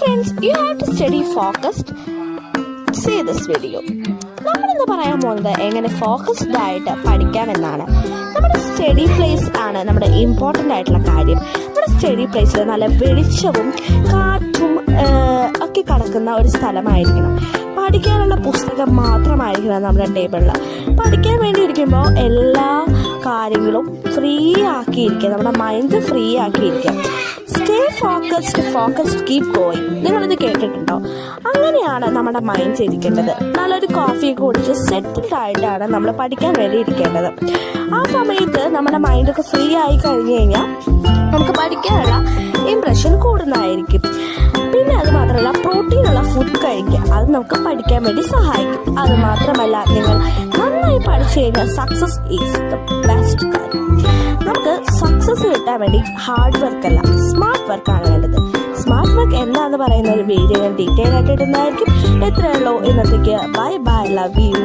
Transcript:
friends, you have to study focused. See this video. നമ്മളിന്ന് പറയാൻ പോകുന്നത് എങ്ങനെ ഫോക്കസ്ഡ് ആയിട്ട് പഠിക്കാമെന്നാണ്. നമ്മുടെ സ്റ്റഡി പ്ലേസ് ആണ് നമ്മുടെ ഇമ്പോർട്ടൻ്റ് ആയിട്ടുള്ള കാര്യം. നമ്മുടെ സ്റ്റഡി പ്ലേസിൽ നല്ല വെളിച്ചവും കാറ്റും ഒക്കെ കടക്കുന്ന ഒരു സ്ഥലമായിരിക്കണം. പഠിക്കാനുള്ള പുസ്തകം മാത്രമായിരിക്കണം നമ്മുടെ ടേബിളിൽ. പഠിക്കാൻ വേണ്ടി ഇരിക്കുമ്പോൾ എല്ലാ കാര്യങ്ങളും ഫ്രീ ആക്കിയിരിക്കുക, നമ്മുടെ മൈൻഡ് ഫ്രീ ആക്കിയിരിക്കുക. Stay focused keep going. നിങ്ങളിത് കേട്ടിട്ടുണ്ടോ? അങ്ങനെയാണ് നമ്മുടെ മൈൻഡ് ഇരിക്കേണ്ടത്. നല്ലൊരു കോഫി കുടിച്ച് സെറ്റിൽഡ് ആയിട്ടാണ് നമ്മൾ പഠിക്കാൻ വേണ്ടി ഇരിക്കേണ്ടത്. ആ സമയത്ത് നമ്മുടെ മൈൻഡൊക്കെ ഫ്രീ ആയി കഴിഞ്ഞു കഴിഞ്ഞാൽ നമുക്ക് പഠിക്കാനുള്ള ഇംപ്രഷൻ കൂടുന്നതായിരിക്കും. പിന്നെ അത് മാത്രമല്ല, പ്രോട്ടീനുള്ള ഫുഡ് കഴിക്കുക, അത് നമുക്ക് പഠിക്കാൻ വേണ്ടി സഹായിക്കും. അത് മാത്രമല്ല, നിങ്ങൾ നന്നായി പഠിച്ചു കഴിഞ്ഞാൽ സക്സസ് ഈസ് ദ ബെസ്റ്റ് കാര്യം. നമുക്ക് സക്സസ് കിട്ടാൻ വേണ്ടി ഹാർഡ് വർക്ക് അല്ല, സ്മാർട്ട് വർക്കാണ് വേണ്ടത്. സ്മാർട്ട് വർക്ക് എന്താന്ന് പറയുന്ന ഒരു വീഡിയോ ഞാൻ ഡീറ്റെയിൽ ആയിട്ട് ഇടുന്നതായിരിക്കും. എത്രയുള്ളൂ ഇന്നത്തേക്ക്. Bye bye, love you.